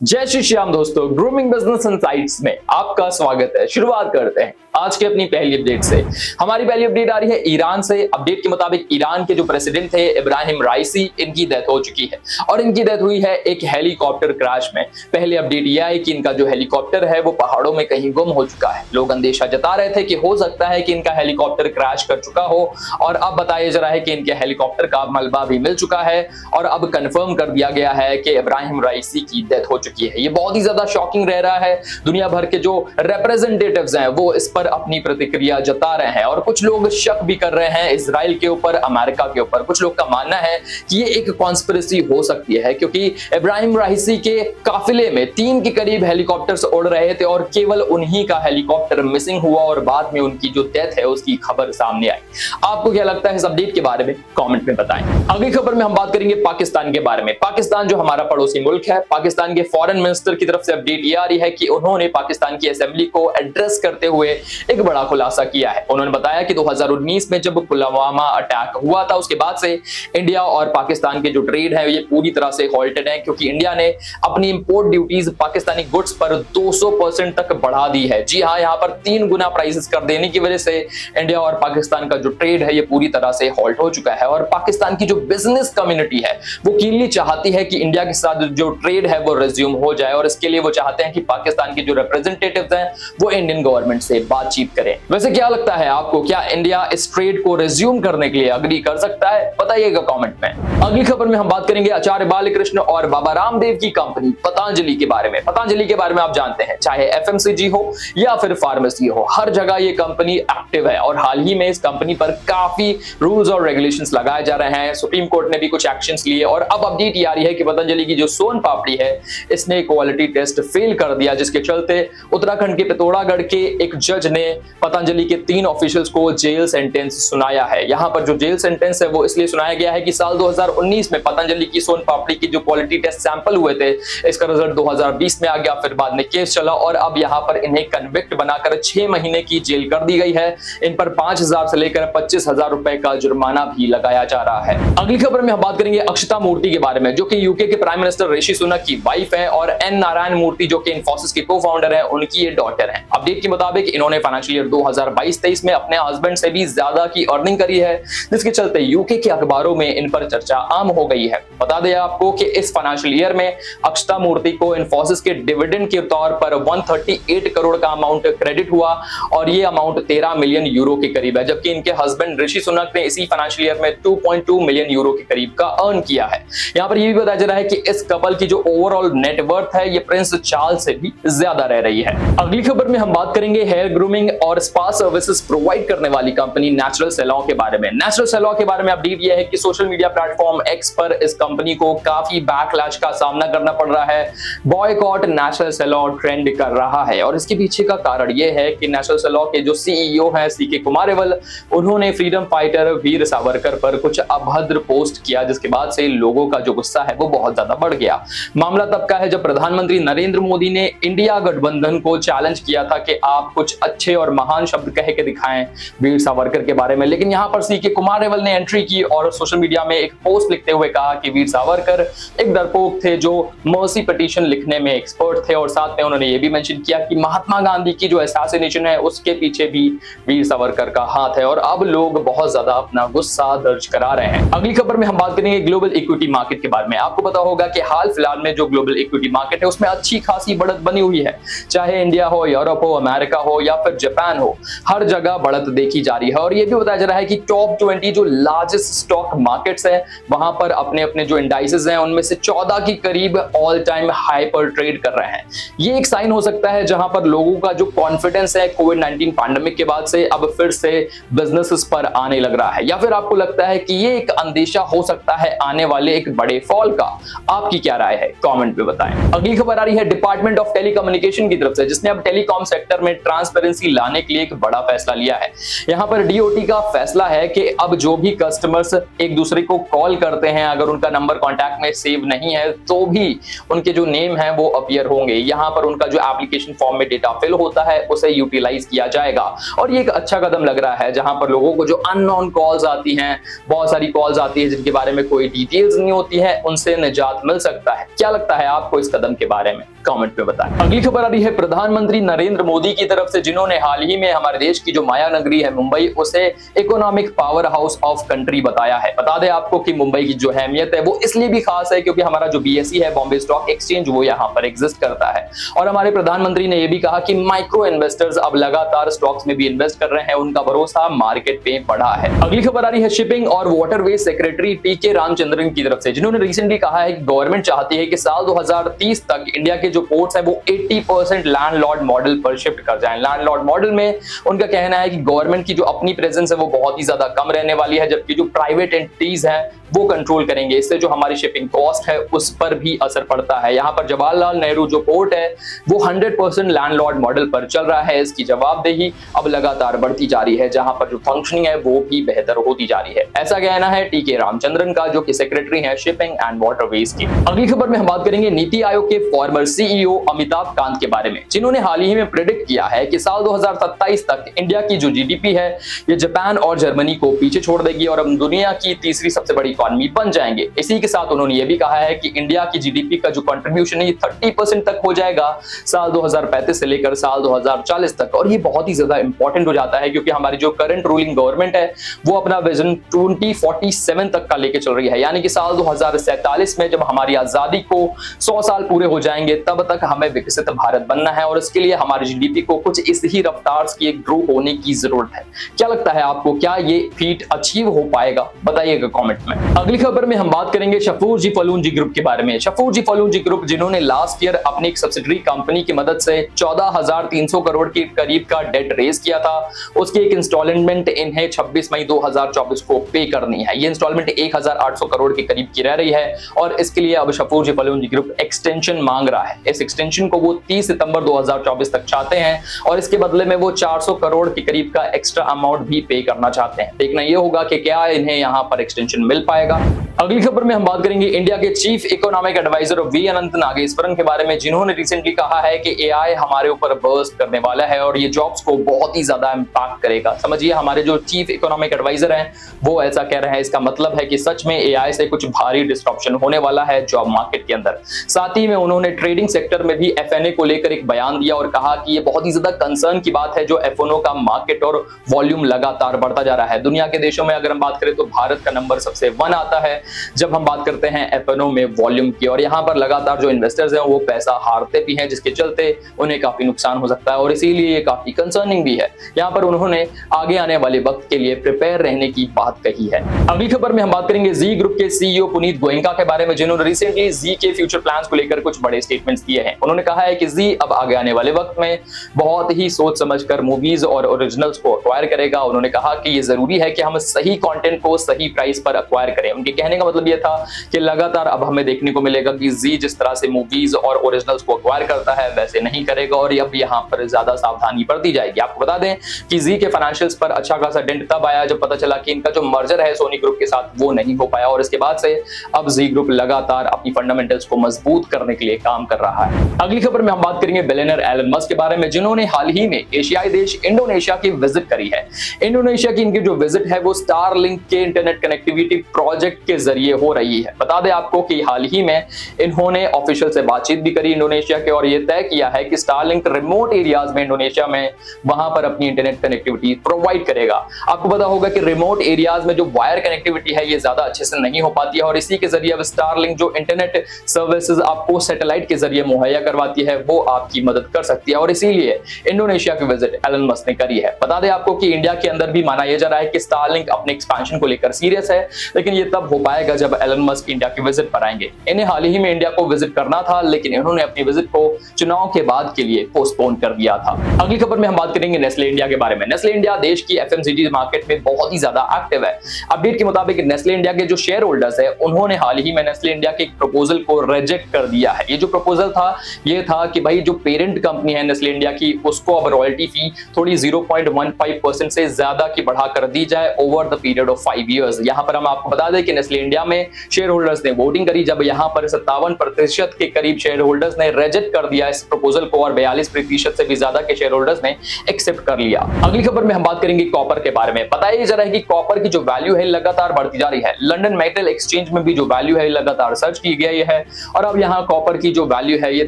जय श्री श्याम दोस्तों, grooming business insights में आपका स्वागत है। शुरुआत करते हैं आज के अपनी पहली अपडेट से। हमारी पहली अपडेट आ रही है ईरान से। अपडेट के मुताबिक ईरान के जो प्रेसिडेंट थे इब्राहिम राइसी, इनकी डेथ हो चुकी है और इनकी डेथ हुई है एक हेलीकॉप्टर क्रैश में। पहले अपडेट यह है कि इनका जो हेलीकॉप्टर है वो पहाड़ों में कहीं गुम हो चुका है। लोग अंदेशा जता रहे थे कि हो सकता है कि इनका हेलीकॉप्टर क्रैश कर चुका हो और अब बताया जा रहा है कि इनके हेलीकॉप्टर का मलबा भी मिल चुका है और अब कंफर्म कर दिया गया है कि इब्राहिम राइसी की डेथ हो चुकी है। ये बहुत ही ज्यादा शॉकिंग रह रहा है। दुनिया भर के जो रिप्रेजेंटेटिव्स हैं वो इस पर अपनी प्रतिक्रिया जता रहे हैं और कुछ लोग शक भी कर रहे हैं इजराइल के ऊपर, अमेरिका के ऊपर। कुछ लोग का मानना है कि ये एक कॉन्स्पिरेसी हो सकती है क्योंकि इब्राहिम राइसी के काफिले में 3 के करीब हेलीकॉप्टर्स उड़ रहे थे और केवल उन्हीं का हेलीकॉप्टर मिसिंग हुआ और बाद में उनकी जो डेथ है उसकी खबर सामने आई। आपको क्या लगता है इस अपडेट के बारे में? कमेंट में बताएं। अगली खबर में हम बात करेंगे पाकिस्तान के बारे में। पाकिस्तान जो हमारा पड़ोसी मुल्क है, पाकिस्तान के फॉरेन मिनिस्टर की तरफ से अपडेट ये आ रही है कि उन्होंने पाकिस्तान की असेंबली को एड्रेस करते हुए एक बड़ा खुलासा किया है। उन्होंने बताया कि 2019 में जब पुलवामा अटैक हुआ था उसके बाद से इंडिया और पाकिस्तान के जो ट्रेड है ये पूरी तरह से हॉल्टेड है क्योंकि इंडिया ने अपनी इंपोर्ट ड्यूटीज पाकिस्तानी गुड्स पर 200% तक बढ़ा दी है। जी हां, यहां पर 3 गुना प्राइसेस कर देने की वजह से इंडिया और पाकिस्तान का जो ट्रेड है ये पूरी तरह से हॉल्ट हो चुका है और पाकिस्तान की जो बिजनेस कम्युनिटी है वो क्लियरली चाहती है कि इंडिया के साथ जो ट्रेड है वो रिज्यूम हो जाए और इसके लिए वो चाहते हैं कि पाकिस्तान के जो रिप्रेजेंटेटिव्स हैं वो इंडियन गवर्नमेंट से बातचीत करें। वैसे क्या लगता है आपको, क्या इंडिया इस ट्रेड को रिज्यूम करने के लिए अग्री कर सकता है? बताइएगा कमेंट में। अगली खबर में हम बात करेंगे आचार्य बालकृष्ण और बाबा रामदेव की कंपनी पतंजलि के बारे में। पतंजलि के बारे में आप जानते हैं, चाहे एफएमसीजी हो या फिर फार्मेसी हो, हर जगह ये कंपनी एक्टिव है और हाल ही में इस कंपनी पर काफी रूल्स और रेगुलेशंस लगाए जा रहे हैं। सुप्रीम कोर्ट ने भी कुछ एक्शंस लिए और अब अपडेट ये आ रही है कि पतंजलि की जो सोन पापड़ी है इसने क्वालिटी टेस्ट फेल कर दिया, जिसके चलते उत्तराखंड के पिथौरागढ़ के एक जज ने पतंजलि के 3 ऑफिशियल्स को जेल सेंटेंस सुनाया है। यहां पर जो जेल सेंटेंस है वो इसलिए सुनाया गया है कि साल 2019 में पतंजलि की सोन पापड़ी की जो क्वालिटी टेस्ट सैंपल हुए थे इसका रिजल्ट 2020 में आ गया, फिर बाद में केस चला और अब यहां पर इन्हें कन्विक्ट बनाकर 6 महीने की जेल कर दी गई है। इन पर 5,000 से लेकर 25,000 रुपए का जुर्माना भी लगाया जा रहा है। अगली खबर में हम बात करेंगे अक्षता मूर्ति के बारे में, जो कि यूके के प्राइम मिनिस्टर ऋषि सुनक की वाइफ है और एन नारायण मूर्ति जो कि इन्फोसिस के को-फाउंडर है उनकी ये डॉटर है। अपडेट के मुताबिक इन्होंने फाइनेंशियल ईयर 2022-23 में अपने हस्बैंड से भी ज्यादा की अर्निंग करी है, जिसके चलते यूके के अखबारों में इन पर चर्चा आम हो गई है। बता दें आपको कि इस फाइनेंशियल ईयर में अक्षता मूर्ति को इन्फोसिस के डिविडेंड के तौर पर 138 करोड़ का अमाउंट क्रेडिट हुआ और ये अमाउंट 13 मिलियन यूरो के करीब है, जबकि इनके हस्बैंड ऋषि सुनक ने इसी फाइनेंशियल ईयर में 2.2 मिलियन यूरो के करीब का अर्न किया है। यहां पर यह भी बताया जा रहा है कि इस कपल की जो ओवरऑल नेटवर्थ है ये प्रिंस चार्ल्स से भी ज्यादा रह रही है। अगली खबर में हम बात करेंगे हेयर ग्रूमिंग और स्पा सर्विसेज प्रोवाइड करने वाली कंपनी नेचुरल सैलून के बारे में। नेचुरल सैलून के बारे में अपडेट यह है कि सोशल मीडिया प्लेटफॉर्म एक्स पर इस कंपनी को काफी बैकलैश का सामना करना पड़ रहा है। बॉयकॉट नेचुरल सैलून ट्रेंड कर रहा है और इसके पीछे का कारण यह है कि नेचुरल सैलून के जो सीईओ हैं सीके कुमारेवल, उन्होंने फ्रीडम फाइटर वीर सावरकर पर कुछ अभद्र पोस्ट किया, जिसके बाद से लोगों का जो गुस्सा है वो बहुत ज्यादा बढ़ गया। मामला तब का है जब प्रधानमंत्री नरेंद्र मोदी ने इंडिया गठबंधन को चैलेंज किया था कि आप कुछ अच्छे और महान शब्द कह के दिखाएं वीर सावरकर के बारे में, लेकिन यहां पर सीके कुमारेवल ने एंट्री की और सोशल मीडिया में एक पोस्ट लिखते हुए कहा कि वीर सावरकर एक डरपोक थे जो मर्सी पिटीशन लिखने में एक्सपर्ट थे और साथ में उन्होंने ये भी मेंशन किया कि महात्मा गांधी की जो असैसिनेशन है उसके पीछे भी वीर सावरकर का हाथ है और अब लोग बहुत ज्यादा अपना गुस्सा दर्ज करा रहे हैं। अगली खबर में हम बात करेंगे ग्लोबल इक्विटी मार्केट के बारे में। आपको पता होगा कि हाल फिलहाल में जो ग्लोबल इक्विटी मार्केट है उसमें अच्छी खासी बढ़त बनी हुई है, चाहे इंडिया हो, यूरोप हो, अमेरिका हो या फिर जापान हो, हर जगह बढ़त देखी जा रही है और यह भी बताया जा रहा है कि टॉप 20 जो लार्जेस्ट स्टॉक मार्केट्स हैं वहां पर अपने अपने जो इंडाइसेस हैं उनमें से 14 की करीब ऑल टाइम हाई पर ट्रेड कर रहे हैं। ये एक साइन हो सकता है जहां पर लोगों का जो कॉन्फिडेंस है कोविड-19 पैंडेमिक के बाद से अब फिर से बिजनेसेस पर आने लग रहा है, या फिर आपको लगता है कि ये एक अंदेशा हो सकता है आने वाले एक बड़े फॉल का? आपकी क्या राय है? कमेंट में बताएं। अगली खबर आ रही है डिपार्टमेंट ऑफ टेलीकम्युनिकेशन की तरफ से, जिसने अब टेलीकॉम सेक्टर में ट्रांसपेरेंसी लाने के लिए एक बड़ा फैसला लिया है। यहां पर डीओटी का फैसला है कि अब जो भी कस्टमर्स एक दूसरे को कॉल करते हैं, अगर उनका नंबर कॉन्टैक्ट में सेव नहीं है तो भी उनके जो नेम है वो अपीयर होंगे। यहाँ पर उनका जो एप्लीकेशन फॉर्म में डेटा फिल होता है उसे यूटिलाइज किया जाएगा और ये एक अच्छा कदम लग रहा है, जहां पर लोगों को जो अननोन कॉल्स आती हैं, बहुत सारी कॉल्स आती है जिनके बारे में कोई डिटेल्स नहीं होती है, उनसे निजात मिल सकता है। क्या लगता है आपको इस कदम के बारे में? कमेंट में बताएं। अगली खबर आ रही है प्रधानमंत्री नरेंद्र मोदी की तरफ से, जिन्होंने हाल ही में हमारे देश की जो माया नगरी है मुंबई, उसे economic power house of country बताया है। बता दें आपको कि मुंबई की जो अहमियत है वो इसलिए भी खास है क्योंकि हमारा जो बीएसई है, बॉम्बे स्टॉक एक्सचेंज, वो यहाँ पर एग्जिस्ट करता है। और हमारे प्रधानमंत्री ने यह भी कहा कि माइक्रो इन्वेस्टर्स अब लगातार स्टॉक्स में भी इन्वेस्ट कर रहे हैं, उनका भरोसा मार्केट पे बढ़ा है। अगली खबर आ रही है शिपिंग और वाटरवेज सेक्रेटरी टीके रामचंद्रन की तरफ से, जिन्होंने रिसेंटली कहा है कि गवर्नमेंट चाहती है कि साल 2030 तक इंडिया के जो पोर्ट्स है वो 80% लैंडलॉर्ड मॉडल पर शिफ्ट कर जाएं। लैंडलॉर्ड मॉडल में उनका कहना है कि गवर्नमेंट की जो अपनी प्रेजेंस है वो बहुत ही ज्यादा कम रहने वाली है, जबकि जो प्राइवेट एंटिटीज हैं वो कंट्रोल करेंगे। इससे जो हमारी शिपिंग कॉस्ट है उस पर भी असर पड़ता है। यहाँ पर जवाहरलाल नेहरू जो पोर्ट है वो 100% लैंडलॉर्ड मॉडल पर चल रहा है। इसकी जवाबदेही अब लगातार बढ़ती जा रही है, जहां पर जो फंक्शनिंग है वो भी बेहतर होती जा रही है। ऐसा कहना है टीके रामचंद्रन का, जो कि सेक्रेटरी है शिपिंग एंड वाटरवेज की। अगली खबर में हम बात करेंगे नीति आयोग के फॉर्मर सीईओ अमिताभ कांत के बारे में, जिन्होंने हाल ही में प्रेडिक्ट किया है कि साल 2027 तक इंडिया की जो जीडीपी है ये जापान और जर्मनी को पीछे छोड़ देगी और अब दुनिया की तीसरी सबसे बड़ी इकोनॉमी बन जाएंगे। इसी के साथ उन्होंने ये भी कहा है कि इंडिया की जीडीपी का जो कंट्रीब्यूशन है ये 30% तक हो जाएगा साल 2035 से लेकर साल 2040 तक। और ये बहुत ही ज्यादा इंपॉर्टेंट हो जाता है क्योंकि हमारी जो करंट रूलिंग गवर्नमेंट है वो अपना विजन 2047 तक का लेके चल रही है, यानी कि साल 2047 में जब हमारी आजादी को 100 साल पूरे हो जाएंगे तब तक हमें विकसित भारत बनना है और इसके लिए हमारी जीडीपी को कुछ इस ही रफ्तार की ग्रो होने की जरूरत है। क्या लगता है आपको, क्या ये फीट अचीव हो पाएगा? बताइएगा कमेंट में। अगली खबर में हम बात करेंगे शफूर जी फलूंजी ग्रुप के बारे में। शफूर जी फलूंजी ग्रुप, जिन्होंने लास्ट ईयर अपनी एक सब्सिडरी कंपनी की मदद से 14,300 करोड़ के करीब का डेट रेज किया था, उसकी एक इंस्टॉलमेंट इन्हें 26 मई 2024 को पे करनी है। ये इंस्टॉलमेंट 1,800 करोड़ के करीब की रह रही है और इसके लिए अब शफूर जी फलूंजी ग्रुप एक्सटेंशन मांग रहा है। इस एक्सटेंशन को वो 30 सितंबर 2024 तक चाहते हैं और इसके बदले में वो 400 करोड़ के करीब का एक्स्ट्रा अमाउंट भी पे करना चाहते हैं। देखना ये होगा कि क्या इन्हें यहाँ पर एक्सटेंशन मिल पाएगा। अगली खबर में हम बात करेंगे इंडिया के चीफ इकोनॉमिक एडवाइजर वी अनंत नागेश्वरन के बारे में, जिन्होंने रिसेंटली कहा है कि एआई हमारे ऊपर बर्स्ट करने वाला है और ये जॉब्स को बहुत ही ज्यादा इंपैक्ट करेगा। समझिए, हमारे जो चीफ इकोनॉमिक एडवाइजर हैं वो ऐसा कह रहे हैं। इसका मतलब है कि सच में एआई से कुछ भारी डिस्ट्रप्शन होने वाला है जॉब मार्केट के अंदर। साथ ही में उन्होंने ट्रेडिंग सेक्टर में भी एफएनए को लेकर एक बयान दिया और कहा कि ये बहुत ही ज्यादा कंसर्न की बात है जो एफएनओ का मार्केट और वॉल्यूम लगातार बढ़ता जा रहा है। दुनिया के देशों में अगर हम बात करें तो भारत का नंबर सबसे 1 आता है जब हम बात करते हैं एफएनओ में वॉल्यूम की, और यहाँ पर लगातार जो इन्वेस्टर्स हैं वो पैसा हारते भी हैं, जिसके चलते उन्हें काफी नुकसान हो सकता है और इसीलिए ये काफी कंसर्निंग भी है। यहाँ पर उन्होंने आगे आने वाले वक्त के लिए प्रिपेयर रहने की बात कही है। अगली खबर में हम बात करेंगे जी ग्रुप के सीईओ पुनीत गोयनका के बारे में, जिन्होंने रिसेंटली जी के फ्यूचर प्लान्स को लेकर कुछ बड़े स्टेटमेंट्स दिए हैं। उन्होंने कहा है कि जी अब आगे आने वाले वक्त में बहुत ही सोच समझकर मूवीज और ओरिजिनल्स को अक्वायर करेगा। उन्होंने कहा कि ये जरूरी है कि हम सही कंटेंट को सही प्राइस पर अक्वायर करें। उनके कहने का मतलब ये था कि लगातार अब हमें देखने को मिलेगा कि जी जिस तरह से मूवीज और ओरिजिनल्स को अक्वायर करता है वैसे नहीं करेगा और अब यहाँ पर ज्यादा सावधानी बरती जाएगी। आपको बता दें कि जी के फाइनेंशियल्स पर अच्छा खासा डेंट तब आया जब पता चला कि इनका जो मर्जर है सोनी ग्रुप के साथ वो नहीं हो पाया और इसके बाद से अब जी ग्रुप लगातार अपनी फंडामेंटल्स को मजबूत करने के लिए काम कर रहा है। अगली खबर में हम बात करेंगे बिलियनर एलन मस्क के बारे में, जिन्होंने हाल ही में एशियाई देश इंडोनेशिया की विजिट करी है। इंडोनेशिया की इनकी जो विजिट है वो स्टारलिंक के इंटरनेट कनेक्टिविटी प्रोजेक्ट के जरिए हो रही है। बता दें आपको कि हाल ही में इन्होंने ऑफिशियल से बातचीत भी करी इंडोनेशिया के और ये तय किया है कि स्टारलिंक रिमोट एरियाज में इंडोनेशिया में वहां पर अपनी इंटरनेट कनेक्टिविटी प्रोवाइड करेगा। आपको पता होगा कि रिमोट एरियाज में जो वायर कनेक्टिविटी है ये ज्यादा अच्छे से नहीं हो पाती है और इसी के जरिए अब स्टारलिंक जो इंटरनेट सर्विसेज आपको सैटेलाइट के जरिए मुहैया करवाती है वो आपकी मदद कर सकती है और इसीलिए इंडोनेशिया की विजिट एलन मस्क ने करी है। बता दें आपको कि इंडिया के अंदर भी माना यह जा रहा है कि स्टारलिंक अपने एक्सपेंशन को लेकर सीरियस है, लेकिन ये तब हो पाएगा जब एलन मस्क इंडिया की विजिट पर आएंगे। इन्हें हाल ही में इंडिया को विजिट करना था लेकिन इन्होंने अपनी विजिट को चुनाव के बाद के लिए पोस्टपोन कर दिया था। अगली खबर में हम बात करेंगे नेस्ले इंडिया के बारे में। नेस्ले इंडिया देश की एफएमसीजी मार्केट में बहुत ही ज्यादा एक्टिव है। अपडेट के मुताबिक नेस्ले इंडिया के जो शेयर होल्डर्स है उन्होंने हाल ही में नेस्ले इंडिया के एक प्रपोजल को रिजेक्ट कर दिया है। ये जो प्रपोजल था ये था कि भाई जो पेरेंट कंपनी है नेस्ले इंडिया की उसको अब रॉयल्टी फी थोड़ी 0.15% से ज्यादा की बढ़ा कर दी जाए over the period of 5 years. यहां पर हम आपको बता दें कि नेस्ले इंडिया में में शेयर होल्डर्स ने वोटिंग करी, जब यहां पर 57% के करीब शेयर होल्डर्स ने रिजेक्ट कर दिया इस प्रपोजल को और 42% से भी ज्यादा के शेयर होल्डर्स ने एक्सेप्ट कर लिया। अगली खबर में हम बात करेंगे कॉपर के बारे में। बताइए जरा कि कॉपर की जो वैल्यू है लगातार बढ़ती जा रही है। लंदन मेटल एक्सचेंज में भी जो वैल्यू है लगातार सर्च की गई है और अब यहां कॉपर की जो वैल्यू है ये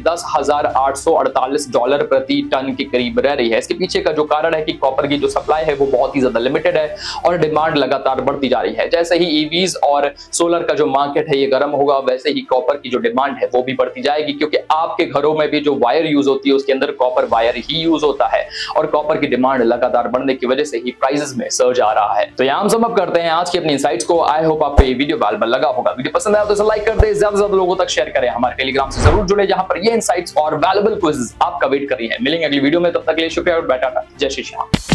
$10,848 प्रति टन के करीब रह रही है। इसके पीछे का जो कारण है कि कॉपर की जो सप्लाई है वो बहुत ही ज्यादा लिमिटेड है और डिमांड लगातार बढ़ती जा रही है। जैसे ही ईवीज और सोलर का जो मार्केट है ये गर्म होगा, वैसे ही कॉपर की जो डिमांड है वो भी बढ़ती जाएगी, क्योंकि आपके घरों में भी जो वायर यूज होती है उसके अंदर कॉपर वायर ही यूज होता है और कॉपर की डिमांड लगातार बढ़ने की वजह से ही प्राइसेस में सर्ज आ रहा है। तो यहां हम सम अप करते हैं आज की अपनी इनसाइट्स को। आई होप आपको ये वीडियो वैल्यूएबल लगा होगा। वीडियो पसंद आया तो इसे लाइक कर दें, ज्यादा से ज्यादा लोगों तक शेयर करें, हमारे टेलीग्राम से जरूर जुड़े जहां पर ये इनसाइट्स और वैल्यूएबल क्विज़ आपका वेट कर रही है। मिलेंगे अगली वीडियो में, तब तक के लिए शुक्रिया और टाटा, जय श्री श्याम।